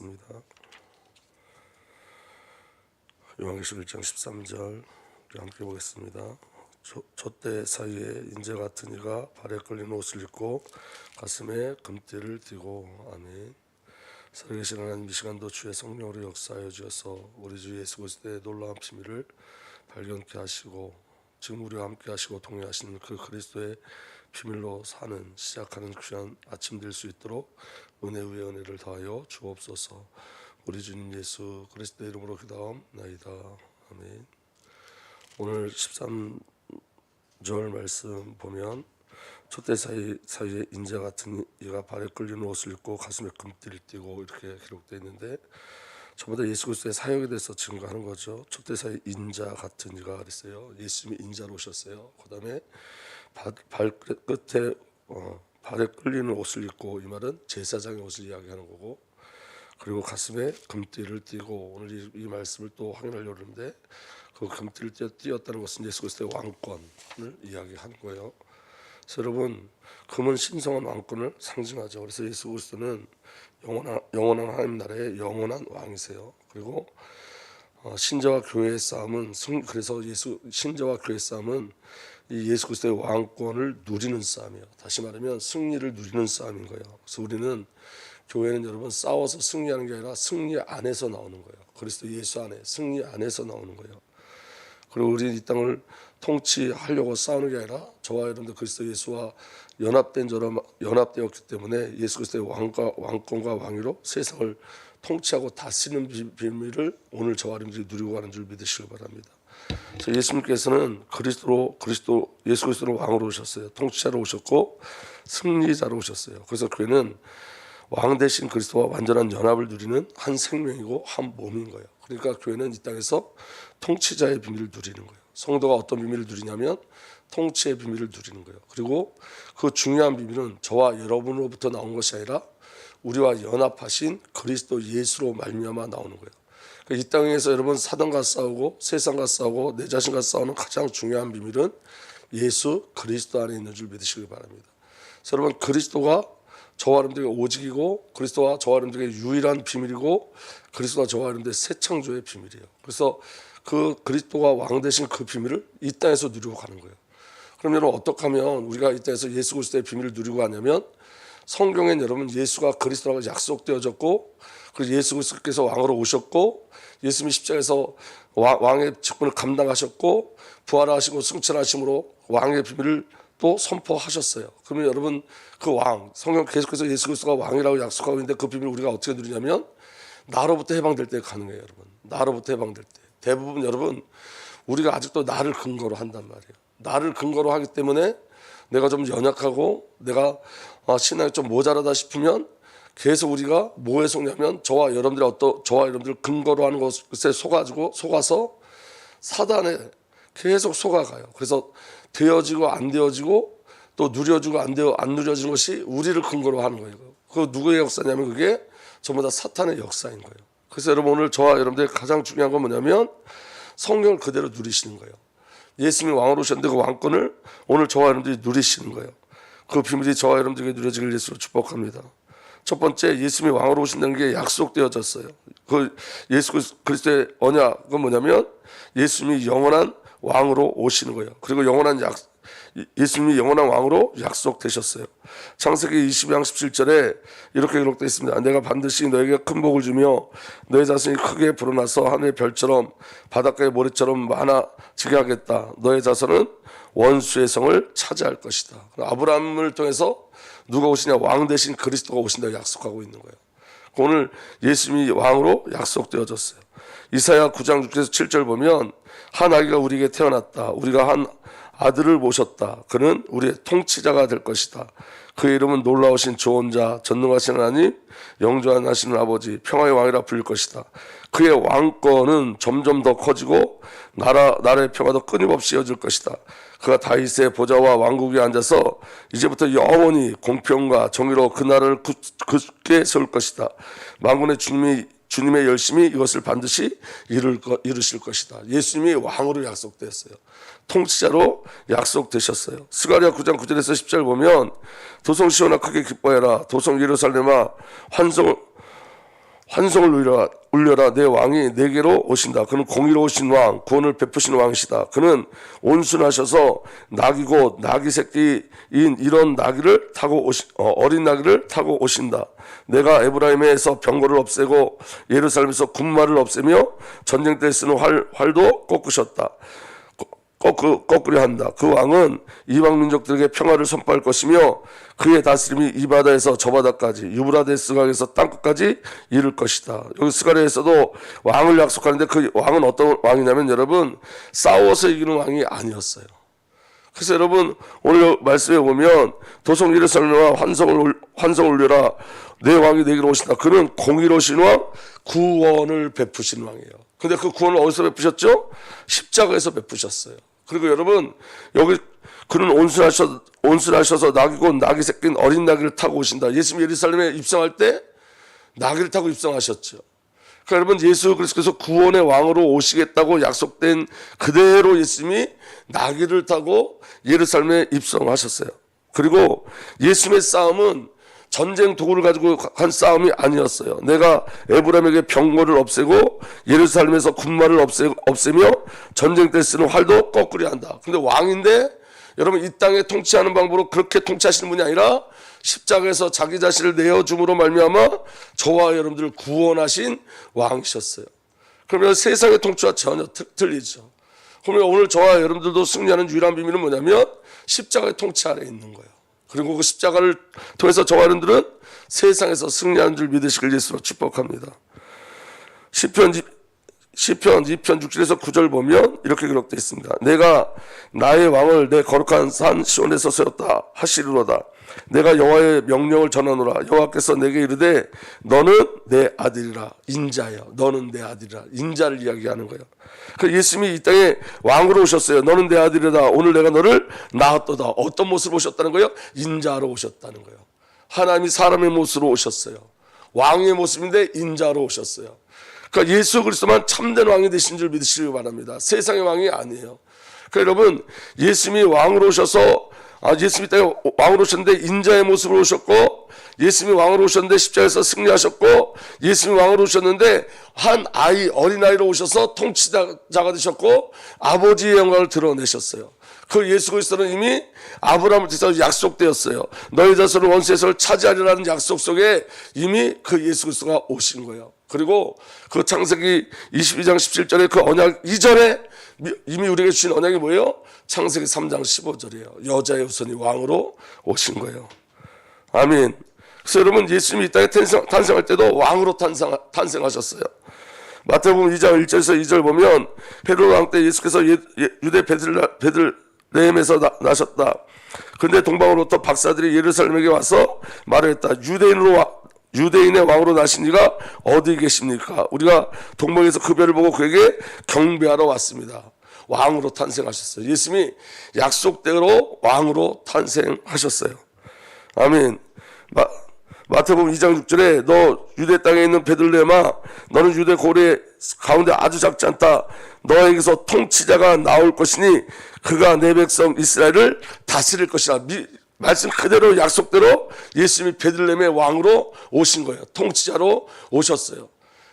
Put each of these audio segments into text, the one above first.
기도하겠습니다. 요한계시록 1장 13절 함께 보겠습니다. 촛대 사이에 인재 같은 이가 발에 끌린 옷을 입고 가슴에 금띠를 띠고. 아멘. 살아계신 하나님, 이 시간도 주의 성령으로 역사하여 주셔서 우리 주 예수 그리스도의 놀라운 비밀을 발견케 하시고 지금 우리와 함께 하시고 동행하시는 그 그리스도의 비밀로 사는 시작하는 귀한 아침 될 수 있도록 은혜 위에 은혜를 더하여 주옵소서. 우리 주님 예수 그리스도의 이름으로 기도하옵나이다. 아멘. 오늘 13절 말씀 보면 촛대 사이에 인자 같은 이가 발에 끌리는 옷을 입고 가슴에 금띠를 띠고 이렇게 기록되어 있는데, 저보다 예수 그리스도의 사역에 대해서 증거하는 거죠. 촛대 사이 인자 같은 이가 그랬어요. 예수님이 인자로 오셨어요. 그 다음에 발끝에 발에 끌리는 옷을 입고, 이 말은 제사장의 옷을 이야기하는 거고, 그리고 가슴에 금띠를 띠고. 오늘 이 말씀을 또 확인하려고 하는데, 그 금띠를 띠었다는 것은 예수 그리스도의 왕권을 이야기하는 거예요. 그래서 여러분, 금은 신성한 왕권을 상징하죠. 그래서 예수 그리스도는 영원한 하나님 나라의 영원한 왕이세요. 그리고 신자와 교회의 싸움은 그래서 신자와 교회의 싸움은 이 예수 그리스도의 왕권을 누리는 싸움이에요. 다시 말하면 승리를 누리는 싸움인 거예요. 그래서 우리는 교회는 여러분 싸워서 승리하는 게 아니라 승리 안에서 나오는 거예요. 그리스도 예수 안에 승리 안에서 나오는 거예요. 그리고 우리 이 땅을 통치하려고 싸우는 게 아니라 저와 여러분들 그리스도 예수와 연합되었기 때문에 예수 그리스도의 왕권과 왕위로 세상을 통치하고 다스리는 비밀을 오늘 저와 여러분들이 누리고 가는 줄 믿으시기 바랍니다. 예수님께서는 예수 그리스도는 왕으로 오셨어요. 통치자로 오셨고 승리자로 오셨어요. 그래서 교회는 왕 대신 그리스도와 완전한 연합을 누리는 한 생명이고 한 몸인 거예요. 그러니까 교회는 이 땅에서 통치자의 비밀을 누리는 거예요. 성도가 어떤 비밀을 누리냐면 통치의 비밀을 누리는 거예요. 그리고 그 중요한 비밀은 저와 여러분으로부터 나온 것이 아니라 우리와 연합하신 그리스도 예수로 말미암아 나오는 거예요. 그러니까 이 땅에서 여러분 사단과 싸우고 세상과 싸우고 내 자신과 싸우는 가장 중요한 비밀은 예수 그리스도 안에 있는 줄 믿으시기 바랍니다. 그래서 여러분, 그리스도가 저와 여러분들에게 오직이고 그리스도와 저와 여러분들에게 유일한 비밀이고 그리스도와 저와 여러분들의 새 창조의 비밀이에요. 그래서 그 그리스도가 왕 되신 그 비밀을 이 땅에서 누리고 가는 거예요. 그럼 여러분, 어떻게 하면 우리가 이 땅에서 예수 그리스도의 비밀을 누리고 가냐면, 성경엔 여러분 예수가 그리스도라고 약속되어졌고, 그리고 예수 그리스도께서 왕으로 오셨고, 예수님이 십자가에서 왕의 직분을 감당하셨고 부활하시고 승천하심으로 왕의 비밀을 또 선포하셨어요. 그러면 여러분, 그 왕, 성경 계속해서 예수 그리스도가 왕이라고 약속하고 있는데 그 비밀을 우리가 어떻게 누리냐면 나로부터 해방될 때 가능해요. 여러분, 나로부터 해방될 때. 대부분 여러분, 우리가 아직도 나를 근거로 한단 말이에요. 나를 근거로 하기 때문에 내가 좀 연약하고 내가 신앙이 좀 모자라다 싶으면 계속 우리가 뭐에 속냐면 저와 여러분들 근거로 하는 것에 속아서 사단에 계속 속아가요. 그래서 되어지고 안 되어지고 또 누려지고 안 누려지는 것이 우리를 근거로 하는 거예요. 그 누구의 역사냐면 그게 전부 다 사탄의 역사인 거예요. 그래서 여러분, 오늘 저와 여러분들의 가장 중요한 건 뭐냐면 성경을 그대로 누리시는 거예요. 예수님이 왕으로 오셨는데 그 왕권을 오늘 저와 여러분들이 누리시는 거예요. 그 비밀이 저와 여러분들에게 누려지길 예수로 축복합니다. 첫 번째, 예수님이 왕으로 오신다는 게 약속되어졌어요. 그 예수 그리스도의 언약은 뭐냐면 예수님이 영원한 왕으로 오시는 거예요. 그리고 예수님이 영원한 왕으로 약속되셨어요. 창세기 22장 17절에 이렇게 기록되어 있습니다. 내가 반드시 너에게 큰 복을 주며 너의 자손이 크게 불어나서 하늘의 별처럼 바닷가의 모래처럼 많아지게 하겠다. 너의 자손은 원수의 성을 차지할 것이다. 아브라함을 통해서 누가 오시냐? 왕 대신 그리스도가 오신다고 약속하고 있는 거예요. 오늘 예수님이 왕으로 약속되어졌어요. 이사야 9장 6절에서 7절 보면 한 아기가 우리에게 태어났다. 우리가 한 아들을 모셨다. 그는 우리의 통치자가 될 것이다. 그의 이름은 놀라우신 조언자, 전능하신 하나님, 영존하시는 아버지, 평화의 왕이라 불릴 것이다. 그의 왕권은 점점 더 커지고 나라의 평화도 끊임없이 이어질 것이다. 그가 다윗의 보좌와 왕국에 앉아서 이제부터 영원히 공평과 정의로 그 나라를 굳게 세울 것이다. 만군의 주님의 열심히 이것을 반드시 이루실 것이다. 예수님이 왕으로 약속되었어요. 통치자로 약속되셨어요. 스가랴 9장 9절에서 10절 보면 도성 시온아 크게 기뻐해라. 도성 예루살렘아 환송을 울려라. 내 왕이 내게로 오신다. 그는 공의로우신 왕, 구원을 베푸시는 왕이시다. 그는 온순하셔서 낙이고 낙이 새끼인 이런 나귀를 타고 어린 나귀를 타고 오신다. 내가 에브라임에서 병거를 없애고 예루살렘에서 군마를 없애며 전쟁 때 쓰는 활도 꺾으셨다. 거꾸려 한다. 그 왕은 이방 민족들에게 평화를 선포할 것이며 그의 다스림이 이 바다에서 저 바다까지 유브라데스 강에서 땅끝까지 이룰 것이다. 여기 스가랴에서도 왕을 약속하는데 그 왕은 어떤 왕이냐면 여러분 싸워서 이기는 왕이 아니었어요. 그래서 여러분 오늘 말씀에 보면 도성 예루살렘과 환성을 울려라. 내 왕이 내게로 오신다. 그는 공의로우신 왕, 구원을 베푸신 왕이에요. 근데 그 구원을 어디서 베푸셨죠? 십자가에서 베푸셨어요. 그리고 여러분 여기 그는 온순하셔서 낙이고 낙이 새낀 어린 나귀를 타고 오신다. 예수님 예루살렘에 입성할 때 나귀를 타고 입성하셨죠. 그러니까 여러분 예수 그리스도께서 구원의 왕으로 오시겠다고 약속된 그대로 예수님이 나귀를 타고 예루살렘에 입성하셨어요. 그리고 예수님의 싸움은 전쟁 도구를 가지고 한 싸움이 아니었어요. 내가 에브라임에게 병거를 없애고 예루살렘에서 군마를 없애며 전쟁 때 쓰는 활도 거꾸려 한다. 근데 왕인데 여러분 이 땅에 통치하는 방법으로 그렇게 통치하시는 분이 아니라 십자가에서 자기 자신을 내어줌으로 말미암아 저와 여러분들을 구원하신 왕이셨어요. 그러면 세상의 통치와 전혀 틀리죠. 그러면 오늘 저와 여러분들도 승리하는 유일한 비밀은 뭐냐면 십자가의 통치 아래에 있는 거예요. 그리고 그 십자가를 통해서 저와 여러분들은 세상에서 승리하는 줄 믿으시길 예수로 축복합니다. 시편 2편 6절에서 9절 보면 이렇게 기록되어 있습니다. 내가 나의 왕을 내 거룩한 산 시온에서 세웠다 하시리로다. 내가 여호와의 명령을 전하노라. 여호와께서 내게 이르되 너는 내 아들이라. 인자예요. 너는 내 아들이라. 인자를 이야기하는 거예요. 그 예수님이 이 땅에 왕으로 오셨어요. 너는 내 아들이다. 오늘 내가 너를 낳았도다. 어떤 모습으로 오셨다는 거예요? 인자로 오셨다는 거예요. 하나님이 사람의 모습으로 오셨어요. 왕의 모습인데 인자로 오셨어요. 그러니까 예수 그리스도만 참된 왕이 되신 줄 믿으시기 바랍니다. 세상의 왕이 아니에요. 그러니까 여러분 예수님이 왕으로 오셔서 예수님이 땅에 왕으로 오셨는데 인자의 모습으로 오셨고 예수님이 왕으로 오셨는데 십자가에서 승리하셨고 예수님이 왕으로 오셨는데 한 아이 어린아이로 오셔서 통치자가 되셨고 아버지의 영광을 드러내셨어요. 그 예수 그리스도는 이미 아브라함을 통해서 약속되었어요. 너희 자손은 원수에서 차지하리라는 약속 속에 이미 그 예수 그리스도가 오신 거예요. 그리고 그 창세기 22장 17절에 그 언약 이전에 이미 우리에게 주신 언약이 뭐예요? 창세기 3장 15절이에요. 여자의 후손이 왕으로 오신 거예요. 아멘. 그래서 여러분 예수님이 이 땅에 탄생할 때도 왕으로 탄생하셨어요. 마태복음 2장 1절에서 2절 보면 헤로드 왕 때 예수께서 유대 베들레헴에서 나셨다. 그런데 동방으로부터 박사들이 예루살렘에게 와서 말했다. 유대인의 왕으로 나신 이가 어디 계십니까? 우리가 동방에서 그 별을 보고 그에게 경배하러 왔습니다. 왕으로 탄생하셨어요. 예수님이 약속대로 왕으로 탄생하셨어요. 아멘. 마태복음 2장 6절에 너 유대 땅에 있는 베들레헴아 너는 유대 고래 가운데 아주 작지 않다. 너에게서 통치자가 나올 것이니 그가 내 백성 이스라엘을 다스릴 것이라. 말씀 그대로 약속대로 예수님이 베들레헴의 왕으로 오신 거예요. 통치자로 오셨어요.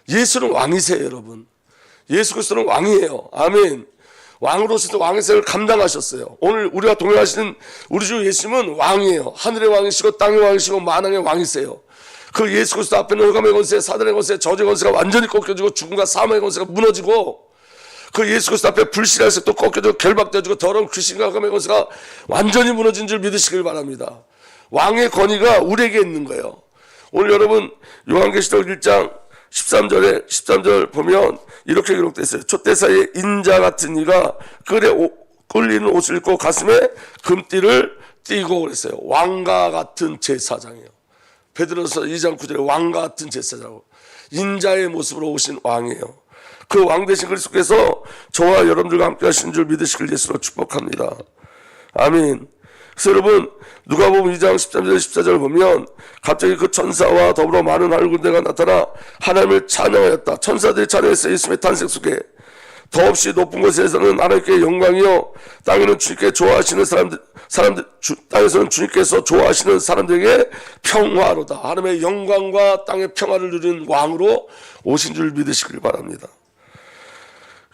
예수는 왕이세요, 여러분. 예수 그리스도는 왕이에요. 아멘. 왕으로 오셔서 왕의 세를 감당하셨어요. 오늘 우리가 동행하시는 우리 주 예수님은 왕이에요. 하늘의 왕이시고 땅의 왕이시고 만왕의 왕이세요. 그 예수 그리스도 앞에는 흑암의 권세, 사단의 권세, 저주의 권세가 완전히 꺾여지고 죽음과 사망의 권세가 무너지고 그 예수 그리스도 앞에 불신의 세도 꺾여지고 결박되어지고 더러운 귀신과 흑암의 권세가 완전히 무너진 줄 믿으시길 바랍니다. 왕의 권위가 우리에게 있는 거예요. 오늘 여러분 요한계시록 1장 13절 보면 이렇게 기록되어 있어요. 촛대 사이에 인자 같은 이가 끌리는 옷을 입고 가슴에 금띠를 띠고 그랬어요. 왕과 같은 제사장이에요. 베드로서 2장 9절에 왕과 같은 제사장, 인자의 모습으로 오신 왕이에요. 그 왕 되신 그리스도께서 저와 여러분들과 함께 하신 줄 믿으시길 예수로 축복합니다. 아멘. 그래서 여러분 누가복음 2장 13절 14절 보면 갑자기 그 천사와 더불어 많은 하늘 군대가 나타나 하나님을 찬양하였다. 천사들이 찬양했어요. 예수님의 탄생 속에 더없이 높은 곳에서는 하나님께 영광이요 땅에는 주님께 좋아하시는 땅에서는 주님께서 좋아하시는 사람들에게 평화로다. 하나님의 영광과 땅의 평화를 누린 왕으로 오신 줄 믿으시길 바랍니다.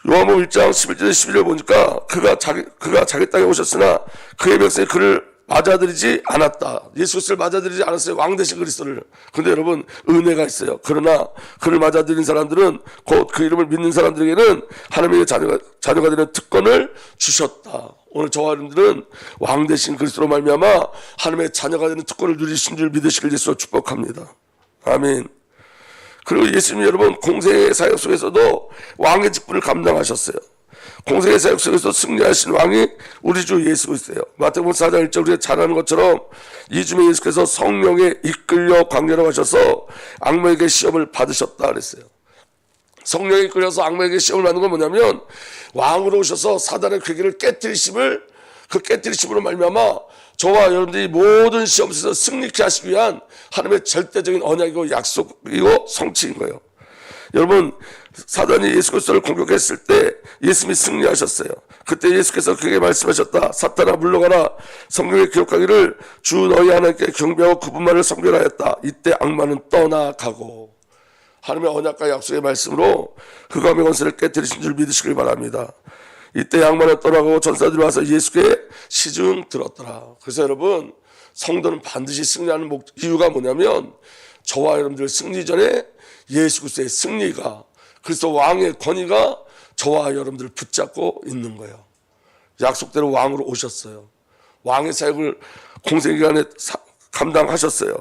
요한복음 1장 11절 12절 보니까 그가 자기 땅에 오셨으나 그의 백성이 그를 맞아들이지 않았다. 예수 그리스도를 맞아들이지 않았어요. 왕 되신 그리스도를. 그런데 여러분 은혜가 있어요. 그러나 그를 맞아들인 사람들은 곧 그 이름을 믿는 사람들에게는 하나님의 자녀가 되는 특권을 주셨다. 오늘 저와 여러분들은 왕 되신 그리스도로 말미암아 하나님의 자녀가 되는 특권을 누리신 줄 믿으시길 예수로 축복합니다. 아멘. 그리고 예수님 여러분 공생의 사역 속에서도 왕의 직분을 감당하셨어요. 공생의 사역 속에서 승리하신 왕이 우리 주 예수 그리스도예요. 마태복음 4장 1절 우리가 잘 아는 것처럼 이 주에 예수께서 성령에 이끌려 광야로 가셔서 악마에게 시험을 받으셨다 그랬어요. 성령에 이끌려서 악마에게 시험을 받는 건 뭐냐면 왕으로 오셔서 사단의 괴계를 깨뜨리심을 그 깨뜨리심으로 말미암아 저와 여러분들이 모든 시험 속에서 승리케 하시기 위한 하나님의 절대적인 언약이고 약속이고 성취인 거예요. 여러분 사단이 예수 그리스도를 공격했을 때 예수님이 승리하셨어요. 그때 예수께서 그에게 말씀하셨다. 사탄아 물러가라. 성경에 기록하기를 주 너희 하나님께 경배하고 그분만을 섬겨하였다. 이때 악마는 떠나가고. 하나님의 언약과 약속의 말씀으로 흑암의 권세를 깨뜨리신 줄 믿으시길 바랍니다. 이때 악마는 떠나가고 전사들이 와서 예수께 시중 들었더라. 그래서 여러분 성도는 반드시 승리하는 이유가 뭐냐면 저와 여러분들 승리 전에 예수 그리스도의 승리가 그리스도 왕의 권위가 저와 여러분들을 붙잡고 있는 거예요. 약속대로 왕으로 오셨어요. 왕의 사역을 공생기간에 감당하셨어요.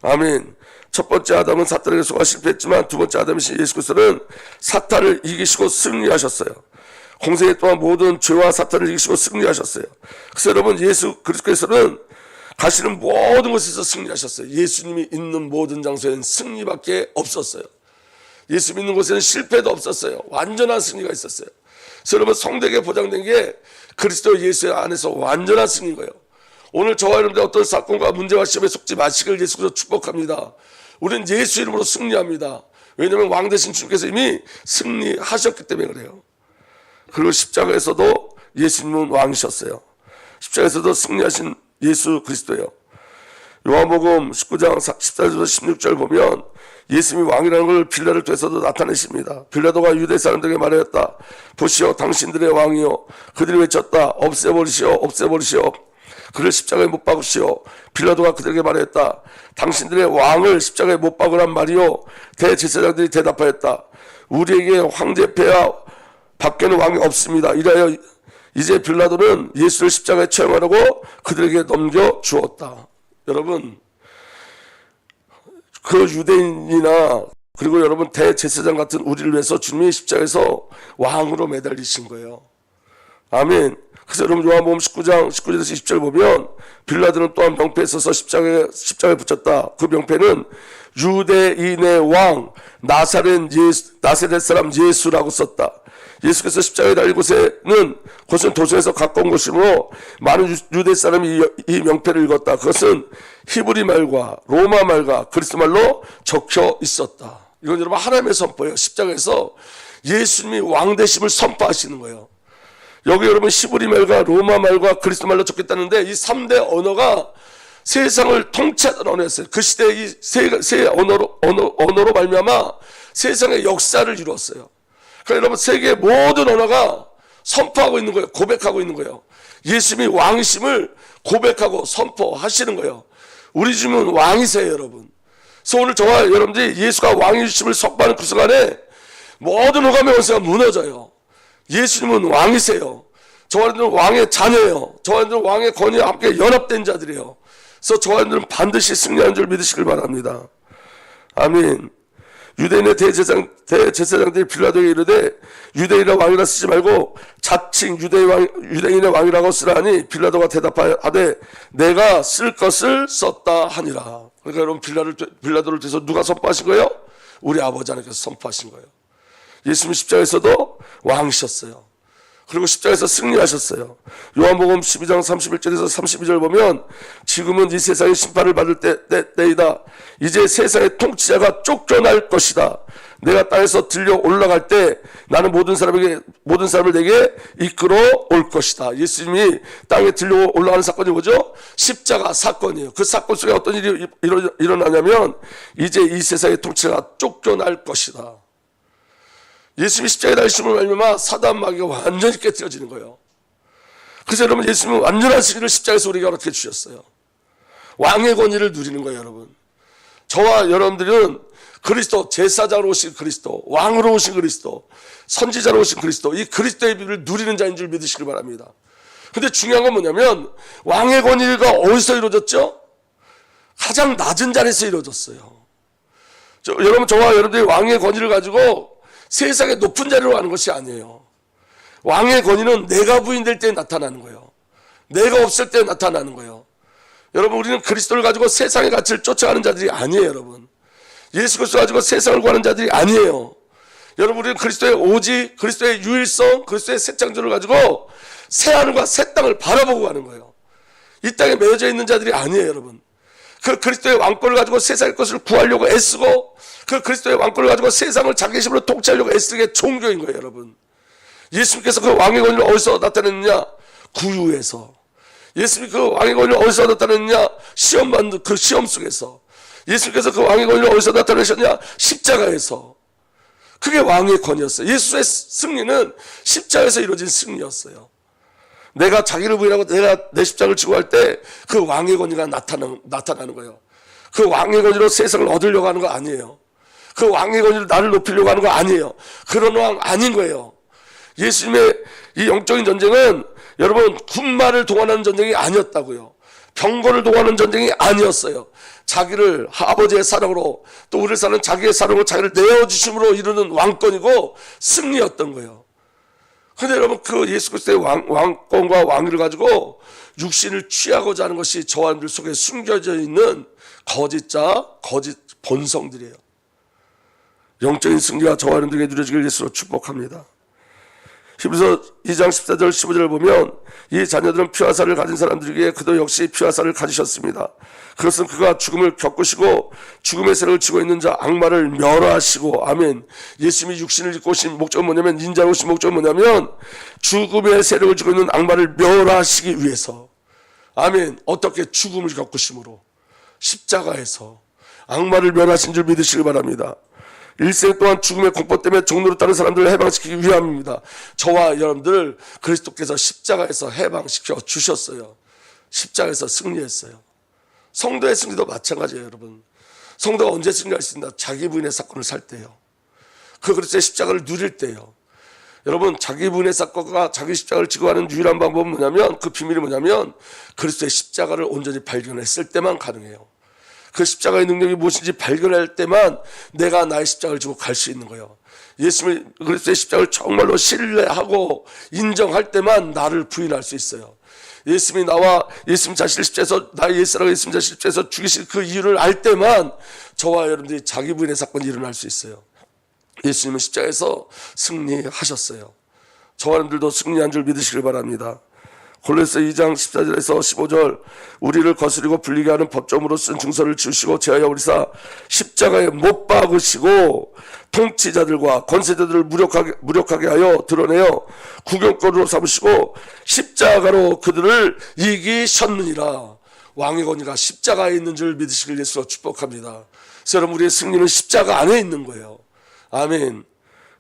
아멘. 첫 번째 아담은 사탄에게 속아 실패했지만 두 번째 아담이신 예수 그리스도는 사탄을 이기시고 승리하셨어요. 공생에 또한 모든 죄와 사탄을 이기시고 승리하셨어요. 그래서 여러분 예수 그리스도께서는 가시는 모든 곳에서 승리하셨어요. 예수님이 있는 모든 장소에는 승리밖에 없었어요. 예수 믿는 곳에는 실패도 없었어요. 완전한 승리가 있었어요. 그래서 여러분 성대에게 보장된 게 그리스도 예수 안에서 완전한 승리인 거예요. 오늘 저와 여러분들 어떤 사건과 문제와 시험에 속지 마시길 예수께서 축복합니다. 우리는 예수 이름으로 승리합니다. 왜냐하면 왕 되신 주님께서 이미 승리하셨기 때문에 그래요. 그리고 십자가에서도 예수님은 왕이셨어요. 십자가에서도 승리하신 예수 그리스도예요. 요한복음 19장 14절에서 16절 보면 예수님이 왕이라는 걸 빌라를 통해서도 나타내십니다. 빌라도가 유대 사람들에게 말하였다. 보시오 당신들의 왕이요. 그들이 외쳤다. 없애버리시오 없애버리시오. 그를 십자가에 못 박으시오. 빌라도가 그들에게 말하였다. 당신들의 왕을 십자가에 못 박으란 말이요. 대제사장들이 대답하였다. 우리에게 황제폐하 밖에는 왕이 없습니다. 이라여 이제 빌라도는 예수를 십자가에 처형하라고 그들에게 넘겨주었다. 여러분 그 유대인이나 그리고 여러분 대제사장 같은 우리를 위해서 주님이 십자가에서 왕으로 매달리신 거예요. 아멘. 그래서 여러분 요한복음 19장 19절에서 20절 보면 빌라도는 또한 명패에 서서 십자가에 붙였다. 그 명패는 유대인의 왕 나사렛 사람 예수라고 썼다. 예수께서 십자가에 달린 곳은 도성에서 가까운 곳이므로 많은 유대 사람이 이 명패를 읽었다. 그것은 히브리 말과 로마 말과 그리스 말로 적혀 있었다. 이건 여러분 하나님의 선포예요. 십자가에서 예수님이 왕 되심을 선포하시는 거예요. 여기 여러분 히브리 말과 로마 말과 그리스 말로 적혔다는데 이 3대 언어가 세상을 통치하던 언어였어요. 그 시대에 이 세 언어로 말미암아 세상의 역사를 이루었어요. 그러니까 여러분 세계의 모든 언어가 선포하고 있는 거예요. 고백하고 있는 거예요. 예수님이 왕이심을 고백하고 선포하시는 거예요. 우리 주님은 왕이세요, 여러분. 그래서 오늘 저와 여러분들이 예수가 왕이심을 선포하는 그 순간에 모든 흑암의 권세가 무너져요. 예수님은 왕이세요. 저와 여러분들은 왕의 자녀예요. 저와 여러분들은 왕의 권위와 함께 연합된 자들이에요. 그래서 저와 여러분들은 반드시 승리하는 줄 믿으시길 바랍니다. 아멘. 유대인의 대제사장들이 빌라도에게 이르되 유대인의 왕이라 쓰지 말고 자칭 유대인의 왕이라고 쓰라 하니 빌라도가 대답하되 내가 쓸 것을 썼다 하니라. 그러니까 여러분 빌라도를 통해서 누가 선포하신 거예요? 우리 아버지 하나님께서 선포하신 거예요. 예수님 십자가에서도 왕이셨어요. 그리고 십자가에서 승리하셨어요. 요한복음 12장 31절에서 32절 보면 지금은 이 세상의 심판을 받을 때이다. 이제 세상의 통치자가 쫓겨날 것이다. 내가 땅에서 들려 올라갈 때 나는 모든 사람을 내게 이끌어 올 것이다. 예수님이 땅에 들려 올라가는 사건이 뭐죠? 십자가 사건이에요. 그 사건 속에 어떤 일이 일어나냐면 이제 이 세상의 통치자가 쫓겨날 것이다. 예수님이 십자가에 달리심을 말미암아 사단 마귀가 완전히 깨뜨려지는 거예요. 그래서 여러분, 예수님은 완전한 승리를 십자가에서 우리에게 어떻게 주셨어요? 왕의 권위를 누리는 거예요, 여러분. 저와 여러분들은 그리스도, 제사장으로 오신 그리스도, 왕으로 오신 그리스도, 선지자로 오신 그리스도, 이 그리스도의 비밀을 누리는 자인 줄 믿으시길 바랍니다. 근데 중요한 건 뭐냐면 왕의 권위가 어디서 이루어졌죠? 가장 낮은 자리에서 이루어졌어요. 여러분, 저와 여러분들이 왕의 권위를 가지고 세상의 높은 자리로 가는 것이 아니에요. 왕의 권위는 내가 부인될 때 나타나는 거예요. 내가 없을 때 나타나는 거예요. 여러분, 우리는 그리스도를 가지고 세상의 가치를 쫓아가는 자들이 아니에요. 여러분, 예수 그리스도 가지고 세상을 구하는 자들이 아니에요. 여러분, 우리는 그리스도의 오직, 그리스도의 유일성, 그리스도의 새 창조를 가지고 새 하늘과 새 땅을 바라보고 가는 거예요. 이 땅에 매여져 있는 자들이 아니에요. 여러분, 그 그리스도의 왕권을 가지고 세상의 것을 구하려고 애쓰고 그 그리스도의 왕권을 가지고 세상을 자기 힘으로 통치하려고 애쓰는 게 종교인 거예요. 여러분, 예수님께서 그 왕의 권위를 어디서 나타냈느냐? 구유에서. 예수님이 그 왕의 권위를 어디서 나타냈느냐? 시험받는 그 시험 속에서. 예수님께서 그 왕의 권위를 어디서 나타내셨냐? 십자가에서. 그게 왕의 권위였어요. 예수의 승리는 십자가에서 이루어진 승리였어요. 내가 자기를 부인하고 내가 내 십자가를 지고 할 때 그 왕의 권위가 나타나는 거예요. 그 왕의 권위로 세상을 얻으려고 하는 거 아니에요. 그 왕의 권위로 나를 높이려고 하는 거 아니에요. 그런 왕 아닌 거예요. 예수님의 이 영적인 전쟁은 여러분, 군마를 동원하는 전쟁이 아니었다고요. 병거를 동원하는 전쟁이 아니었어요. 자기를 아버지의 사랑으로, 또 우리를 사는 자기의 사랑으로 자기를 내어주심으로 이루는 왕권이고 승리였던 거예요. 그런데 여러분, 그 예수 그리스도의 왕권과 왕위를 가지고 육신을 취하고자 하는 것이 저와 여러분들 속에 숨겨져 있는 거짓자, 거짓 본성들이에요. 영적인 승리가 저와 여러분들에게 누려지길 예수로 축복합니다. 히브리서 2장 14절 15절을 보면 이 자녀들은 피와 살을 가진 사람들에게 그도 역시 피와 살을 가지셨습니다. 그것은 그가 죽음을 겪으시고 죽음의 세력을 쥐고 있는 자 악마를 멸하시고, 아멘. 예수님이 육신을 입고 오신 목적은 뭐냐면, 인자로 오신 목적은 뭐냐면 죽음의 세력을 쥐고 있는 악마를 멸하시기 위해서, 아멘. 어떻게? 죽음을 겪으심으로, 십자가에서 악마를 멸하신 줄 믿으시기 바랍니다. 일생 동안 죽음의 공포 때문에 종로로 따른 사람들을 해방시키기 위함입니다. 저와 여러분들 그리스도께서 십자가에서 해방시켜 주셨어요. 십자가에서 승리했어요. 성도의 승리도 마찬가지예요. 여러분, 성도가 언제 승리할 수 있나? 자기 부인의 사건을 살 때요. 그 그리스도의 십자가를 누릴 때요. 여러분, 자기 부인의 사건과 자기 십자가를 지고 가는 유일한 방법은 뭐냐면, 그 비밀이 뭐냐면 그리스도의 십자가를 온전히 발견했을 때만 가능해요. 그 십자가의 능력이 무엇인지 발견할 때만 내가 나의 십자가를 지고 갈 수 있는 거예요. 예수님의 그리스도의 십자가를 정말로 신뢰하고 인정할 때만 나를 부인할 수 있어요. 예수님이 나와 예수님 자신을 십자가에서, 나의 옛사람을 예수님 자신을 십자가에서 죽이신 그 이유를 알 때만 저와 여러분들이 자기 부인의 사건이 일어날 수 있어요. 예수님은 십자가에서 승리하셨어요. 저와 여러분들도 승리한 줄 믿으시길 바랍니다. 골로새 2장 14절에서 15절, 우리를 거스리고 불리게 하는 법정으로 쓴 증서를 지우시고 제하여 우리사 십자가에 못 박으시고 통치자들과 권세자들을 무력하게 하여 드러내어 구경거리로 삼으시고 십자가로 그들을 이기셨느니라. 왕의 권위가 십자가에 있는 줄 믿으시길 예수로 축복합니다. 그래서 여러분, 우리의 승리는 십자가 안에 있는 거예요. 아멘.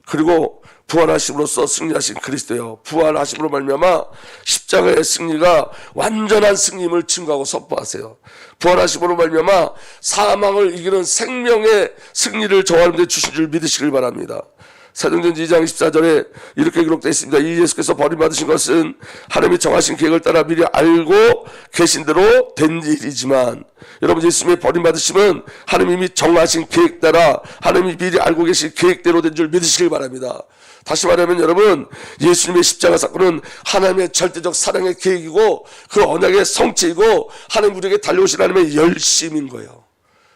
그리고 부활하심으로써 승리하신 그리스도요, 부활하심으로 말미암아 십자가의 승리가 완전한 승리임을 증거하고 선포하세요. 부활하심으로 말미암아 사망을 이기는 생명의 승리를 저와 여러분들에게 주신 줄 믿으시길 바랍니다. 사도행전 2장 24절에 이렇게 기록되어 있습니다. 이 예수께서 버림받으신 것은 하나님이 정하신 계획을 따라 미리 알고 계신 대로 된 일이지만, 여러분, 예수님의 버림받으심은 하나님이 정하신 계획 따라 하나님이 미리 알고 계신 계획대로 된 줄 믿으시길 바랍니다. 다시 말하면 여러분, 예수님의 십자가 사건은 하나님의 절대적 사랑의 계획이고 그 언약의 성취이고 하나님 우리에게 달려오신 하나님의 열심인 거예요.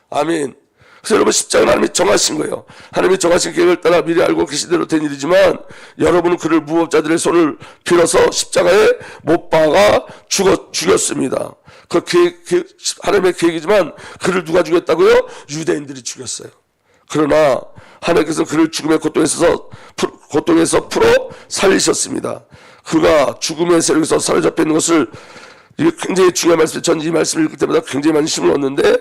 아멘. 그래서 여러분 십자가는 하나님이 정하신 거예요. 하나님이 정하신 계획을 따라 미리 알고 계신 대로 된 일이지만 여러분은 그를 무법자들의 손을 빌어서 십자가에 못 박아 죽였습니다. 그 하나님의 계획이지만 그를 누가 죽였다고요? 유대인들이 죽였어요. 그러나 하나님께서 그를 죽음의 고통에서 풀어 살리셨습니다. 그가 죽음의 세력에서 사로잡혀 있는 것을, 이게 굉장히 중요한 말씀이에요. 전 이 말씀을 읽을 때마다 굉장히 많이 힘을 얻는데,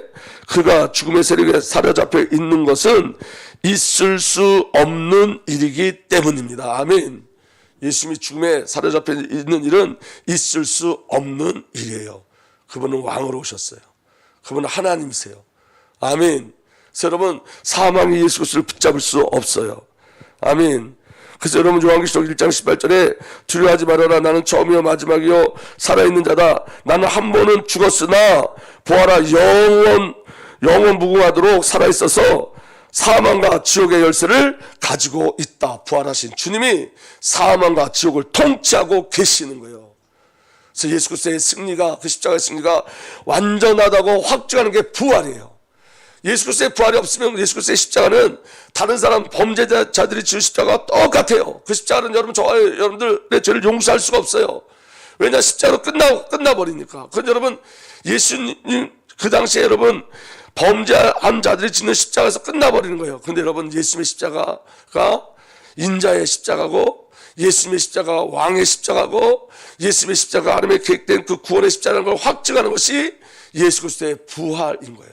그가 죽음의 세력에 사로잡혀 있는 것은 있을 수 없는 일이기 때문입니다. 아멘. 예수님이 죽음에 사로잡혀 있는 일은 있을 수 없는 일이에요. 그분은 왕으로 오셨어요. 그분은 하나님이세요. 아멘. 그래서 여러분, 사망이 예수 그리스도를 붙잡을 수 없어요. 아멘. 그래서 여러분, 요한계시록 1장 18절에 두려워하지 말아라. 나는 처음이요 마지막이요 살아있는 자다. 나는 한 번은 죽었으나 보아라, 영원 무궁하도록 살아있어서 사망과 지옥의 열쇠를 가지고 있다. 부활하신 주님이 사망과 지옥을 통치하고 계시는 거예요. 그래서 예수 그리스도의 승리가, 그 십자가의 승리가 완전하다고 확증하는 게 부활이에요. 예수 그리스도의 부활이 없으면 예수 그리스도의 십자가는 다른 사람 범죄자들이 지은 십자가와 똑같아요. 그 십자가는 저와 여러분들의 죄를 용서할 수가 없어요. 왜냐, 십자가로 끝나버리니까. 그런데 여러분, 예수님 그 당시에 여러분 범죄한 자들이 짓는 십자가에서 끝나버리는 거예요. 그런데 여러분, 예수님의 십자가가 인자의 십자가고, 예수님의 십자가가 왕의 십자가고, 예수님의 십자가가 하나님의 계획된 그 구원의 십자가라는 걸 확증하는 것이 예수 그리스도의 부활인 거예요.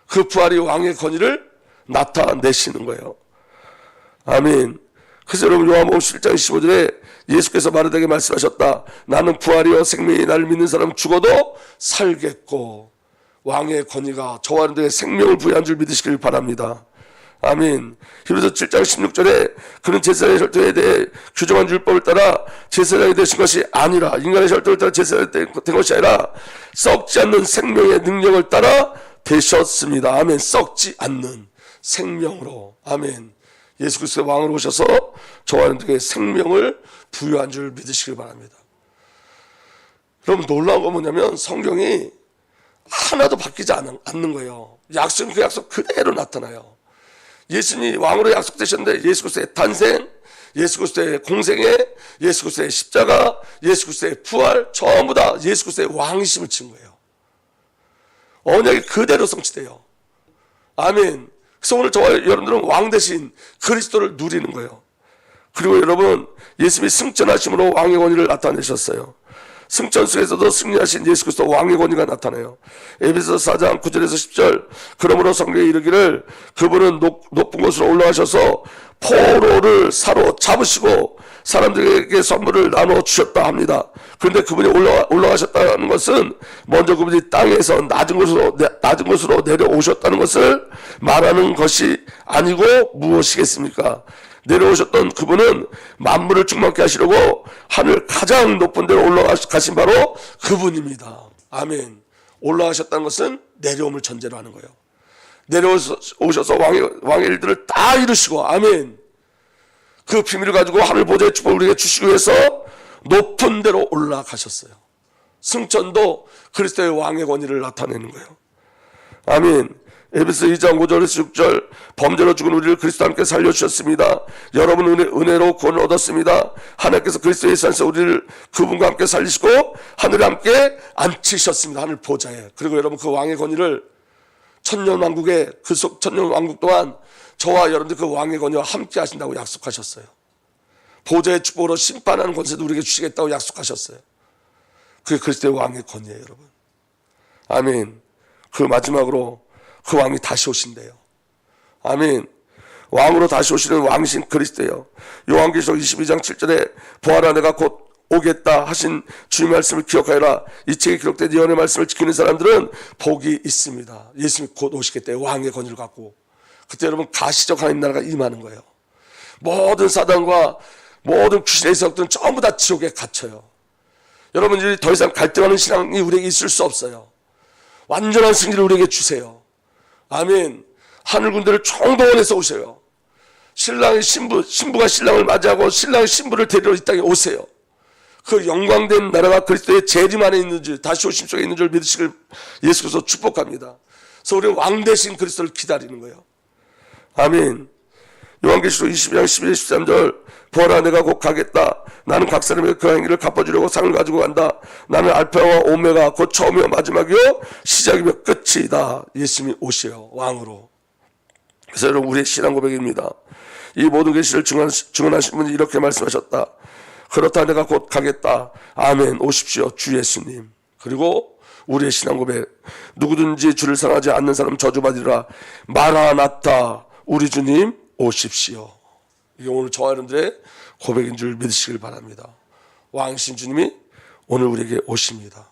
그 부활이 왕의 권위를 나타내시는 거예요. 아멘. 그래서 여러분, 요한복음 7장 15절에 예수께서 마르다에게 말씀하셨다. 나는 부활이요 생명이, 나를 믿는 사람은 죽어도 살겠고. 왕의 권위가 저와 여러분들에게 생명을 부여한 줄 믿으시길 바랍니다. 아멘. 히브리서 7장 16절에 그는 제사장의 혈통에 대해 규정한 율법을 따라 제사장이 되신 것이 아니라, 인간의 혈통을 따라 제사장이 된 것이 아니라 썩지 않는 생명의 능력을 따라 되셨습니다. 아멘. 썩지 않는 생명으로. 아멘. 예수 그리스도의 왕으로 오셔서 저와 여러분들에게 생명을 부여한 줄 믿으시길 바랍니다. 여러분, 놀라운 건 뭐냐면 성경이 하나도 바뀌지 않는 거예요. 약속은 그 약속 그대로 나타나요. 예수님이 왕으로 약속되셨는데 예수 그리스도의 탄생, 예수 그리스도의 공생애, 예수 그리스도의 십자가, 예수 그리스도의 부활, 전부 다 예수 그리스도의 왕이심을 친 거예요. 언약이 그대로 성취돼요. 아멘. 그래서 오늘 저와 여러분들은 왕 대신 그리스도를 누리는 거예요. 그리고 여러분, 예수님이 승천하심으로 왕의 권위를 나타내셨어요. 승천 속에서도 승리하신 예수 그리스도 왕의 권위가 나타나요. 에베소서 4장 9절에서 10절, 그러므로 성경에 이르기를 그분은 높은 곳으로 올라가셔서 포로를 사로잡으시고 사람들에게 선물을 나눠 주셨다 합니다. 그런데 그분이 올라가셨다는 것은 먼저 그분이 땅에서 낮은 곳으로 내려오셨다는 것을 말하는 것이 아니고 무엇이겠습니까? 내려오셨던 그분은 만물을 충만케 하시려고 하늘 가장 높은 데로 올라가신 바로 그분입니다. 아멘. 올라가셨다는 것은 내려옴을 전제로 하는 거예요. 내려오셔서 왕의 일들을 다 이루시고, 아멘. 그 비밀을 가지고 하늘 보좌의 축복을 우리에게 주시기 위해서 높은 데로 올라가셨어요. 승천도 그리스도의 왕의 권위를 나타내는 거예요. 아멘. 에베소 2장 5절에서 6절, 범죄로 죽은 우리를 그리스도와 함께 살려주셨습니다. 여러분 은혜로 구원을 얻었습니다. 하나님께서 그리스도 예수 안에서 우리를 그분과 함께 살리시고 하늘에 함께 앉히셨습니다. 하늘 보좌에. 그리고 여러분, 그 왕의 권위를 천년왕국의 천년왕국 동안 저와 여러분들 그 왕의 권위와 함께 하신다고 약속하셨어요. 보좌의 축복으로 심판하는 권세도 우리에게 주시겠다고 약속하셨어요. 그게 그리스도의 왕의 권위예요, 여러분. 아멘. 그 마지막으로 그 왕이 다시 오신대요. 아멘. 왕으로 다시 오시는 왕이신 그리스도예요. 요한계시록 22장 7절에 보아라, 내가 곧 오겠다 하신 주의 말씀을 기억하여라. 이 책에 기록된 예언의 말씀을 지키는 사람들은 복이 있습니다. 예수님이 곧 오시겠대요. 왕의 권위를 갖고. 그때 여러분, 가시적 하나님 나라가 임하는 거예요. 모든 사단과 모든 귀신의 세력들은 전부 다 지옥에 갇혀요. 여러분들이 더 이상 갈등하는 신앙이 우리에게 있을 수 없어요. 완전한 승리를 우리에게 주세요. 아멘. 하늘 군대를 총동원해서 오세요. 신부가 신랑을 맞이하고 신랑이 신부를 데리러 이 땅에 오세요. 그 영광된 나라가 그리스도의 재림 안에 있는 줄, 다시 오심 속에 있는 줄 믿으시길 예수 그리스도 축복합니다. 그래서 우리는 왕 대신 그리스도를 기다리는 거예요. 아멘. 요한계시록 22장 12절 13절 보아라 내가 곧 가겠다. 나는 각 사람에게 그 행위를 갚아주려고 상을 가지고 간다. 나는 알파와 오메가 곧 처음이요 마지막이요 시작이며 끝이다. 예수님이 오시요 왕으로. 그래서 여러분 우리의 신앙 고백입니다. 이 모든 계시를 증언하신 분이 이렇게 말씀하셨다. 그렇다 내가 곧 가겠다. 아멘. 오십시오 주 예수님. 그리고 우리의 신앙 고백. 누구든지 주를 사랑하지 않는 사람 저주받으리라. 마라나타 우리 주님 오십시오. 이게 오늘 저와 여러분들의 고백인 줄 믿으시길 바랍니다. 왕이신 주님이 오늘 우리에게 오십니다.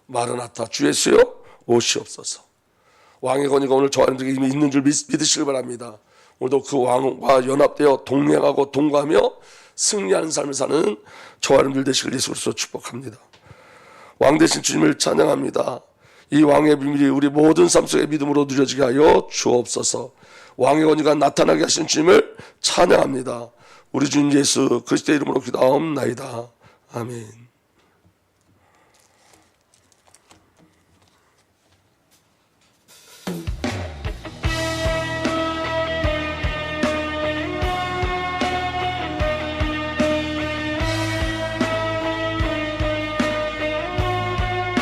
마라나타 주 예수여 오시옵소서. 왕의 권위가 오늘 저와 여러분들에게 이미 있는 줄 믿으시길 바랍니다. 오늘도 그 왕과 연합되어 동행하고 동거하며 승리하는 삶을 사는 저와 여러분들 되시길 예수 그리스도로 축복합니다. 왕 되신 주님을 찬양합니다. 이 왕의 비밀이 우리 모든 삶 속에 믿음으로 누려지게 하여 주옵소서. 왕의 권위가 나타나게 하신 주님을 찬양합니다. 우리 주님 예수 그리스도의 이름으로 기도하옵나이다. 아멘.